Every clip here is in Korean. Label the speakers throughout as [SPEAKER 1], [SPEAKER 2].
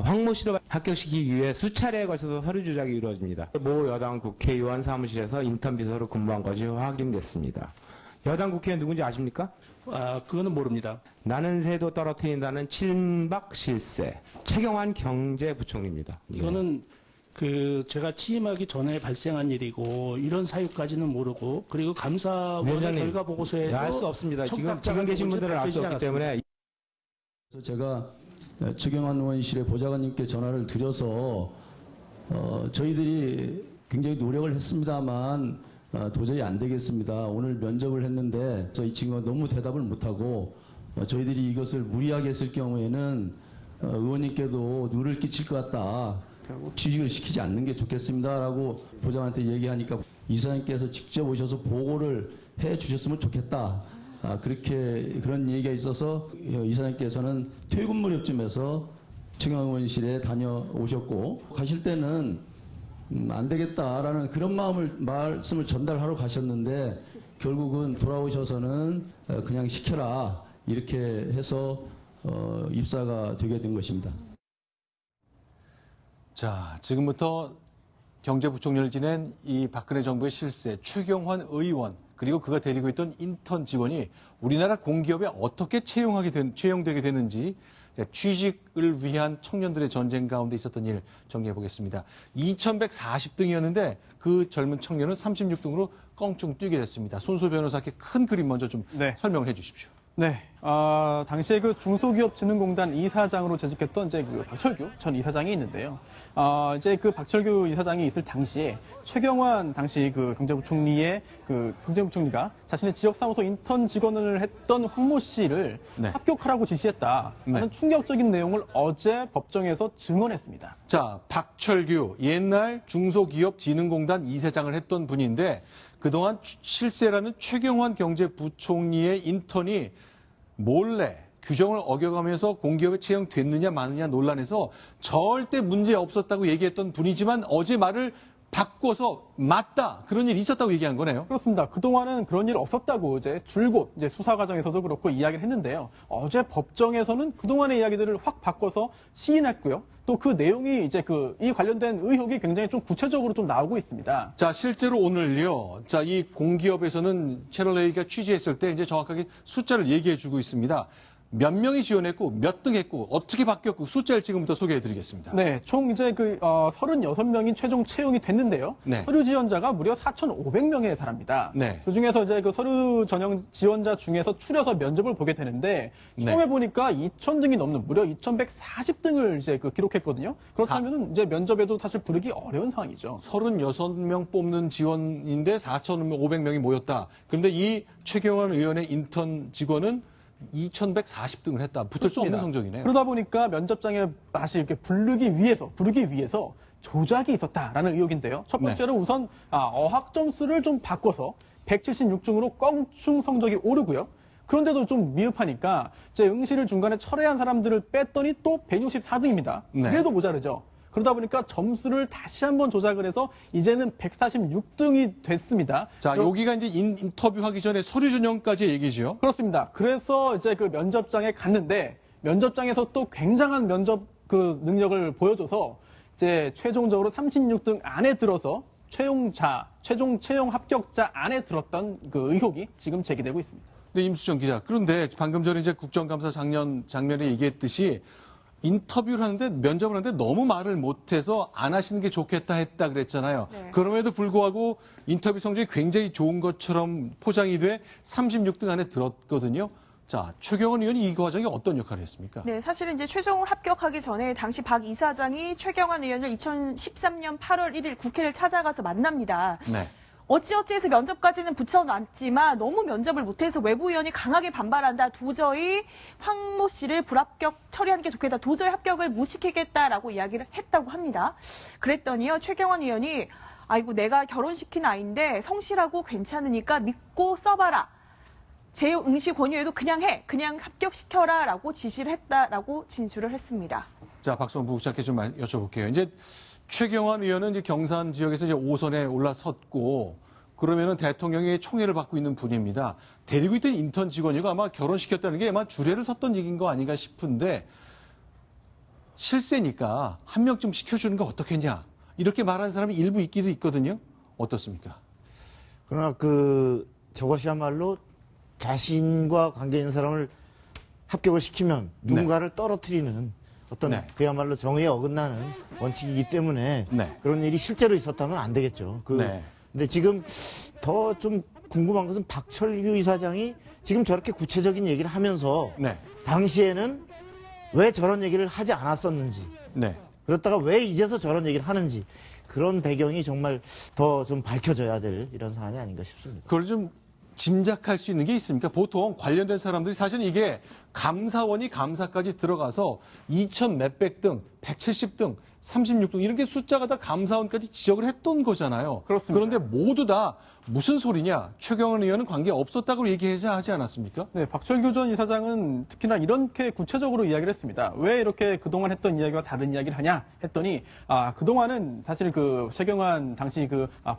[SPEAKER 1] 황모 씨를 합격시키기 위해 수차례에 걸쳐서 서류 조작이 이루어집니다. 모 여당 국회의원 사무실에서 인턴 비서로 근무한 것이 확인됐습니다. 여당 국회의원 누군지 아십니까?
[SPEAKER 2] 그거는 모릅니다.
[SPEAKER 1] 나는 새도 떨어뜨린다는 친박 실세. 최경환 경제부총리입니다.
[SPEAKER 2] 이거는 제가 취임하기 전에 발생한 일이고 이런 사유까지는 모르고 그리고 감사원의 결과 보고서에도
[SPEAKER 1] 알 수 없습니다. 지금 계신 분들은 알 수 없기 때문에.
[SPEAKER 3] 제가 최경환 의원실의 보좌관님께 전화를 드려서 저희들이 굉장히 노력을 했습니다만 도저히 안 되겠습니다. 오늘 면접을 했는데 이 친구가 너무 대답을 못하고 저희들이 이것을 무리하게 했을 경우에는 의원님께도 누를 끼칠 것 같다. 취직을 시키지 않는 게 좋겠습니다라고 보좌관한테 얘기하니까 이사장님께서 직접 오셔서 보고를 해 주셨으면 좋겠다. 그런 얘기가 있어서 이사장님께서는 퇴근 무렵쯤에서 최경환 의원실에 다녀오셨고 가실 때는 안 되겠다라는 그런 말씀을 전달하러 가셨는데 결국은 돌아오셔서는 그냥 시켜라 이렇게 해서 입사가 되게 된 것입니다.
[SPEAKER 4] 자, 지금부터 경제부총리를 지낸 이 박근혜 정부의 실세 최경환 의원 그리고 그가 데리고 있던 인턴 직원이 우리나라 공기업에 어떻게 채용되게 되는지 취직을 위한 청년들의 전쟁 가운데 있었던 일 정리해 보겠습니다. 2140등이었는데 그 젊은 청년은 36등으로 껑충 뛰게 됐습니다. 손수 변호사께 큰 그림 먼저 좀 설명을 해 주십시오.
[SPEAKER 5] 네, 당시에 중소기업진흥공단 이사장으로 재직했던 박철규 전 이사장이 있는데요. 이제 박철규 이사장이 있을 당시에 최경환 당시 경제부총리가 자신의 지역사무소 인턴 직원을 했던 황모 씨를 합격하라고 지시했다라는 충격적인 내용을 어제 법정에서 증언했습니다.
[SPEAKER 4] 자, 박철규 옛날 중소기업진흥공단 이사장을 했던 분인데 그동안 실세라는 최경환 경제부총리의 인턴이 몰래 규정을 어겨가면서 공기업에 채용됐느냐 마느냐 논란에서 절대 문제 없었다고 얘기했던 분이지만 어제 말을 바꿔서 맞다 그런 일이 있었다고 얘기한 거네요.
[SPEAKER 5] 그렇습니다. 그동안은 그런 일 없었다고 줄곧 수사 과정에서도 그렇고 이야기를 했는데요. 어제 법정에서는 그동안의 이야기들을 확 바꿔서 시인했고요. 또 그 내용이 이 관련된 의혹이 굉장히 좀 구체적으로 좀 나오고 있습니다.
[SPEAKER 4] 자, 실제로 오늘요. 자, 이 공기업에서는 채널A가 취재했을 때 이제 정확하게 숫자를 얘기해 주고 있습니다. 몇 명이 지원했고, 몇 등 했고, 어떻게 바뀌었고, 숫자를 지금부터 소개해 드리겠습니다.
[SPEAKER 5] 네, 총 36명이 최종 채용이 됐는데요. 서류 지원자가 무려 4,500명에 달합니다. 그 중에서 서류 전형 지원자 중에서 추려서 면접을 보게 되는데, 처음에 보니까 2,000등이 넘는 무려 2,140등을 기록했거든요. 그렇다면 면접에도 사실 부르기 어려운 상황이죠.
[SPEAKER 4] 36명 뽑는 지원인데 4,500명이 모였다. 그런데 이 최경환 의원의 인턴 직원은 2,140등을 했다. 붙을 수 없는 성적이네요.
[SPEAKER 5] 그러다 보니까 면접장에 다시 이렇게 부르기 위해서 조작이 있었다라는 의혹인데요. 첫 번째로 우선 어학 점수를 좀 바꿔서 176중으로 껑충 성적이 오르고요. 그런데도 좀 미흡하니까 응시를 중간에 철회한 사람들을 뺐더니 또 164등입니다. 그래도 모자르죠. 그러다 보니까 점수를 다시 한번 조작을 해서 이제는 146등이 됐습니다.
[SPEAKER 4] 자, 여기가 이제 인터뷰하기 전에 서류 전형까지 얘기죠.
[SPEAKER 5] 그렇습니다. 그래서 면접장에 갔는데 면접장에서 또 굉장한 면접 능력을 보여줘서 최종적으로 36등 안에 들어서 최종 채용 합격자 안에 들었던 의혹이 지금 제기되고 있습니다.
[SPEAKER 4] 네, 임수정 기자. 그런데 방금 전에 국정감사 장면에 얘기했듯이 인터뷰를 하는데 면접을 하는데 너무 말을 못해서 안 하시는 게 좋겠다 했다 그랬잖아요. 그럼에도 불구하고 인터뷰 성적이 굉장히 좋은 것처럼 포장이 돼 36등 안에 들었거든요. 자, 최경환 의원이 이 과정에 어떤 역할을 했습니까?
[SPEAKER 6] 네, 사실은 최종을 합격하기 전에 당시 박 이사장이 최경환 의원을 2013년 8월 1일 국회를 찾아가서 만납니다. 어찌어찌해서 면접까지는 붙여놨지만 너무 면접을 못해서 외부위원이 강하게 반발한다. 도저히 황모 씨를 불합격 처리하는 게 좋겠다. 도저히 합격을 못 시키겠다라고 이야기를 했다고 합니다. 그랬더니요, 최경환 의원이 아이고 내가 결혼시킨 아이인데 성실하고 괜찮으니까 믿고 써봐라. 제 응시 권유에도 그냥 해. 그냥 합격시켜라 라고 지시를 했다라고 진술을 했습니다.
[SPEAKER 4] 자, 박성부 부장께 좀 여쭤볼게요. 이제 최경환 의원은 이제 경산 지역에서 이제 5선에 올라섰고, 그러면은 대통령의 총애를 받고 있는 분입니다. 데리고 있던 인턴 직원이고 아마 결혼시켰다는 게 아마 주례를 섰던 얘기인 거 아닌가 싶은데, 실세니까 한 명쯤 시켜주는 거 어떻겠냐. 이렇게 말하는 사람이 일부 있기도 있거든요. 어떻습니까?
[SPEAKER 7] 그러나 저것이야말로 자신과 관계 있는 사람을 합격을 시키면 누군가를 떨어뜨리는 어떤 그야말로 정의에 어긋나는 원칙이기 때문에 그런 일이 실제로 있었다면 안 되겠죠. 근데 지금 더 좀 궁금한 것은 박철규 이사장이 지금 저렇게 구체적인 얘기를 하면서 당시에는 왜 저런 얘기를 하지 않았었는지 그렇다가 왜 이제서 저런 얘기를 하는지 그런 배경이 정말 더 좀 밝혀져야 될 이런 사안이 아닌가 싶습니다.
[SPEAKER 4] 그걸 좀 짐작할 수 있는 게 있습니까? 보통 관련된 사람들이 사실 이게 감사원이 감사까지 들어가서 2,000 몇백 등, 170등, 36등 이렇게 숫자가 다 감사원까지 지적을 했던 거잖아요.
[SPEAKER 5] 그렇습니다.
[SPEAKER 4] 그런데 모두 다 무슨 소리냐? 최경환 의원은 관계 없었다고 얘기하지 않았습니까?
[SPEAKER 5] 네, 박철규 전 이사장은 특히나 이렇게 구체적으로 이야기를 했습니다. 왜 이렇게 그동안 했던 이야기와 다른 이야기를 하냐 했더니 그동안은 사실 최경환 당시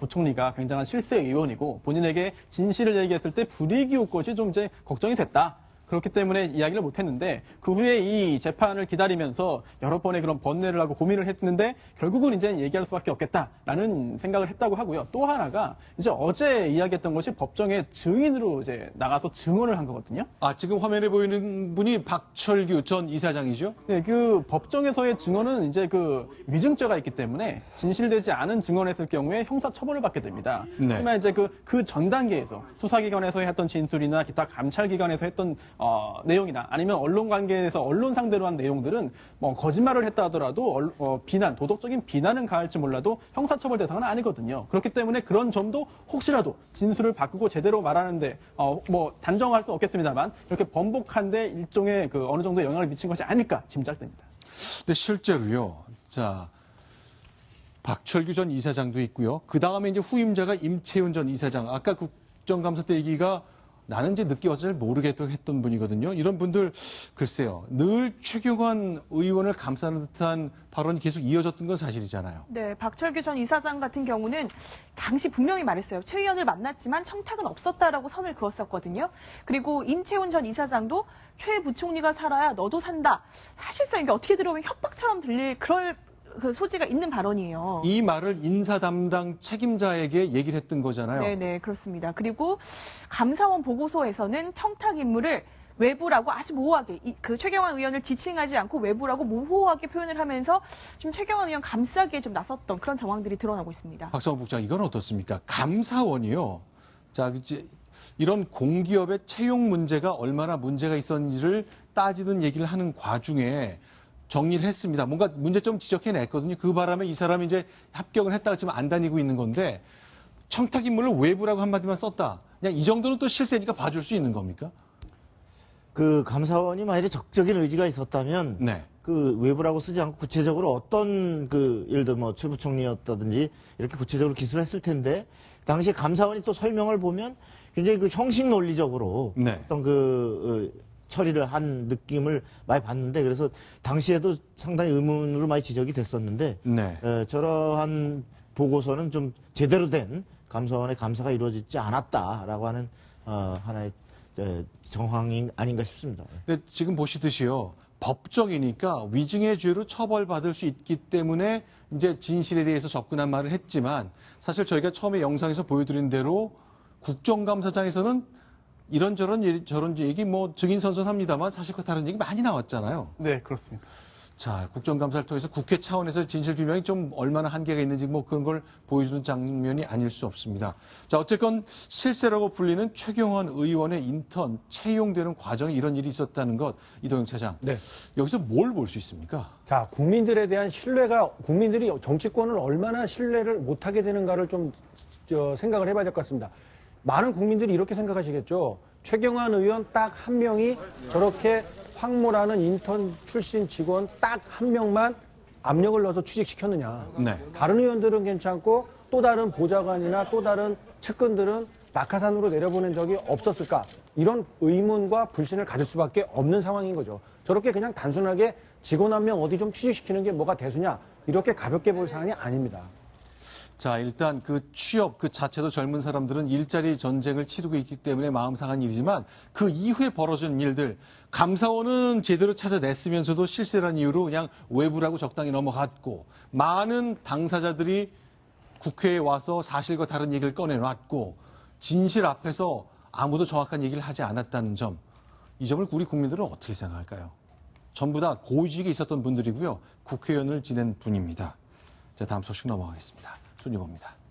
[SPEAKER 5] 부총리가 굉장한 실세 의원이고 본인에게 진실을 얘기했을 때 불이익이 올 것이 좀 이제 걱정이 됐다. 그렇기 때문에 이야기를 못했는데 그 후에 이 재판을 기다리면서 여러 번의 그런 번뇌를 하고 고민을 했는데 결국은 이제 얘기할 수밖에 없겠다라는 생각을 했다고 하고요. 또 하나가 이제 어제 이야기했던 것이 법정에 증인으로 이제 나가서 증언을 한 거거든요.
[SPEAKER 4] 지금 화면에 보이는 분이 박철규 전 이사장이죠?
[SPEAKER 5] 네, 법정에서의 증언은 이제 위증죄가 있기 때문에 진실되지 않은 증언했을 경우에 형사 처벌을 받게 됩니다. 하지만 이제 그 전 단계에서 수사기관에서 했던 진술이나 기타 감찰기관에서 했던 내용이나 아니면 언론 관계에서 언론 상대로 한 내용들은 뭐 거짓말을 했다 하더라도 비난, 도덕적인 비난은 가할지 몰라도 형사처벌 대상은 아니거든요. 그렇기 때문에 그런 점도 혹시라도 진술을 바꾸고 제대로 말하는데 뭐 단정할 수 없겠습니다만 이렇게 번복한데 일종의 어느 정도 영향을 미친 것이 아닐까 짐작됩니다.
[SPEAKER 4] 근데 실제로요. 자, 박철규 전 이사장도 있고요. 그 다음에 이제 후임자가 임채훈 전 이사장. 아까 국정감사 때 얘기가 나는 이제 늦게 와서 잘 모르겠다고 했던 분이거든요. 이런 분들 글쎄요. 늘 최경환 의원을 감싸는 듯한 발언이 계속 이어졌던 건 사실이잖아요.
[SPEAKER 6] 네, 박철규 전 이사장 같은 경우는 당시 분명히 말했어요. 최 의원을 만났지만 청탁은 없었다라고 선을 그었었거든요. 그리고 임채훈 전 이사장도 최 부총리가 살아야 너도 산다. 사실상 이게 어떻게 들어보면 협박처럼 들릴 그럴 소지가 있는 발언이에요.
[SPEAKER 4] 이 말을 인사 담당 책임자에게 얘기를 했던 거잖아요.
[SPEAKER 6] 네, 그렇습니다. 그리고 감사원 보고서에서는 청탁 인물을 외부라고 아주 모호하게 최경환 의원을 지칭하지 않고 외부라고 모호하게 표현을 하면서 좀 최경환 의원 감싸기에 좀 나섰던 그런 정황들이 드러나고 있습니다.
[SPEAKER 4] 박성원 국장, 이건 어떻습니까? 감사원이요. 자, 이제 이런 공기업의 채용 문제가 얼마나 문제가 있었는지를 따지는 얘기를 하는 과중에 정리를 했습니다. 뭔가 문제점 지적해냈거든요. 그 바람에 이 사람이 이제 합격을 했다가 지금 안 다니고 있는 건데 청탁 인물을 외부라고 한마디만 썼다. 그냥 이 정도는 또 실세니까 봐줄 수 있는 겁니까?
[SPEAKER 7] 감사원이 만약에 적극적인 의지가 있었다면 외부라고 쓰지 않고 구체적으로 어떤 예를 들어 뭐 최 부총리였다든지 이렇게 구체적으로 기술을 했을 텐데 당시에 감사원이 또 설명을 보면 굉장히 형식 논리적으로 어떤 처리를 한 느낌을 많이 봤는데 그래서 당시에도 상당히 의문으로 많이 지적이 됐었는데 저러한 보고서는 좀 제대로 된 감사원의 감사가 이루어지지 않았다라고 하는 하나의 정황이 아닌가 싶습니다.
[SPEAKER 4] 근데 지금 보시듯이요. 법정이니까 위증의 죄로 처벌받을 수 있기 때문에 이제 진실에 대해서 접근한 말을 했지만 사실 저희가 처음에 영상에서 보여드린 대로 국정감사장에서는 이런저런 저런 얘기 뭐 증인선선합니다만 사실과 다른 얘기 많이 나왔잖아요.
[SPEAKER 5] 네, 그렇습니다.
[SPEAKER 4] 자, 국정감사를 통해서 국회 차원에서 진실규명이 좀 얼마나 한계가 있는지 뭐 그런 걸 보여주는 장면이 아닐 수 없습니다. 자, 어쨌건 실세라고 불리는 최경환 의원의 인턴 채용되는 과정에 이런 일이 있었다는 것, 이동영 차장. 여기서 뭘 볼 수 있습니까?
[SPEAKER 8] 자, 국민들에 대한 신뢰가, 국민들이 정치권을 얼마나 신뢰를 못하게 되는가를 좀 생각을 해봐야 될 것 같습니다. 많은 국민들이 이렇게 생각하시겠죠. 최경환 의원 딱 한 명이 저렇게 황모라는 인턴 출신 직원 딱 한 명만 압력을 넣어서 취직시켰느냐. 다른 의원들은 괜찮고 또 다른 보좌관이나 또 다른 측근들은 낙하산으로 내려보낸 적이 없었을까. 이런 의문과 불신을 가질 수밖에 없는 상황인 거죠. 저렇게 그냥 단순하게 직원 한 명 어디 좀 취직시키는 게 뭐가 대수냐. 이렇게 가볍게 볼 사안이 아닙니다.
[SPEAKER 4] 자, 일단 그 취업 그 자체도 젊은 사람들은 일자리 전쟁을 치르고 있기 때문에 마음 상한 일이지만 그 이후에 벌어진 일들, 감사원은 제대로 찾아냈으면서도 실세란 이유로 그냥 외부라고 적당히 넘어갔고, 많은 당사자들이 국회에 와서 사실과 다른 얘기를 꺼내놨고, 진실 앞에서 아무도 정확한 얘기를 하지 않았다는 점, 이 점을 우리 국민들은 어떻게 생각할까요? 전부 다 고위직에 있었던 분들이고요. 국회의원을 지낸 분입니다. 자, 다음 소식 넘어가겠습니다. 순위봅니다.